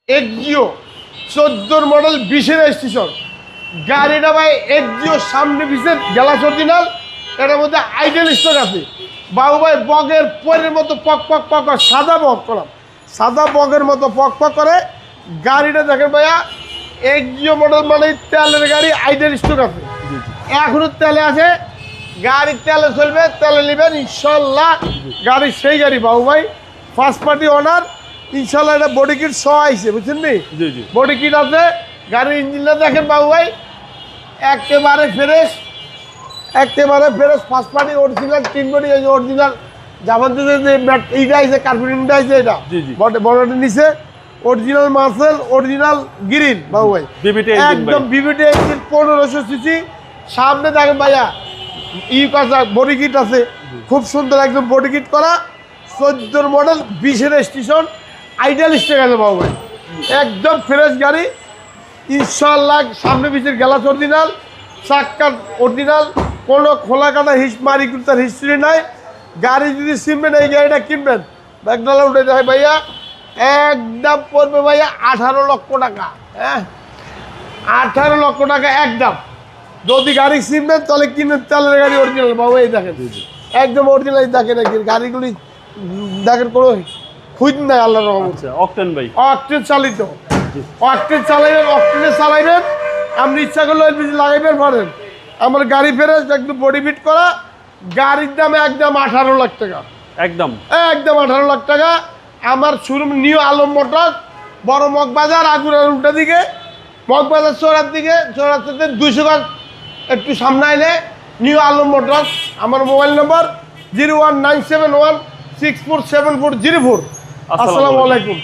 Axio 14 model 20 registration গাড়িটা ভাই Axio সামনে পিছের গ্লাস অরিজিনাল। এটার মধ্যে আইডেল স্টক আছে বাবু ভাই। বগের পরের মতো পক পক পক সাদা বক করাম, সাদা বগের মতো পক পক করে গাড়িটা দেখেন ভাইয়া। এক্সিও মডেল মানে তেলের গাড়ি, আইডেল স্টক আছে, এখনো তেলে আছে। গাড়ি তেলে চলবে, তেলে নেবেন ইনশাল্লাহ। গাড়ি সেই গাড়ি বাবু ভাই, ফার্স্ট পার্টি ওনার ইনশাল্লাহ। এটা বডি কিট সহ আইছে, বুঝছেন নি? বডি কিট আছে। গাড়ির ইঞ্জিনটা দেখেন বাবু ভাই, একেবারে ফ্রেশ, একেবারে ফ্রেশ। ফার্স্ট পার্টি অরিজিনাল তিন বডি অরিজিনাল। জাপান থেকে যে এইটা আইছে, কার্পেটিংটা আইছে, এটা বড়টা নিচে অরিজিনাল মার্সেল, অরিজিনাল গ্রিন বাবু ভাই, একদম বিবিটি ইঞ্জিন 1500 সিসি। সামনে দেখেন ভাইয়া বডি কিট আছে, খুব সুন্দর একদম বডি কিট করা। 14 মডেল 20 রেজিস্ট্রেশন আইডেল স্টক আছে বাবু ভাই, একদম ফ্রেশ গাড়ি ইনশাল্লাহ। সামনে পিছের গ্লাস অরিজিনাল, চাক্কা অরিজিনাল, কোনো খোলা কাটা মারিকুতার হিস্ট্রি নাই। গাড়ি যদি চিনবেন এই গাড়িটা কিনবেন, ব্যাগডালা উঠে যায় ভাইয়া, একদম পড়বে ভাইয়া 18 লক্ষ টাকা। হ্যাঁ, 18 লক্ষ টাকা একদম। যদি গাড়ি চিনবেন তাহলে কিনবেন তেলের গাড়ি অরিজিনাল বাবু। এই দেখেন একদম অরিজিনাল, দেখেন গাড়িগুলি দেখেন, কোনো খুঁজ নাই আল্লাহর রহমতে। অকটেন ভাই, অকটেন চালিত, অকটেন চালাইবেন, অকটেনে চালাইবেন। আপনি ইচ্ছা করলে এলপিজি লাগাইবেন পারেন। আমার গাড়ি ফেরেস একদম বডি ফিট করা। গাড়ির দাম একদম 18 লাখ টাকা, একদম 18 লাখ টাকা। আমার শোরুম নিউ আলম মোটর, বড় মগবাজার, আগুনের উল্টা দিকে, মগবাজার চৌরার দিকে, চৌরার থেকে 200 গজ একটু সামনে আইলে নিউ আলম মোটর। আমার মোবাইল নম্বর 01971647404। আসসালামু আলাইকুম।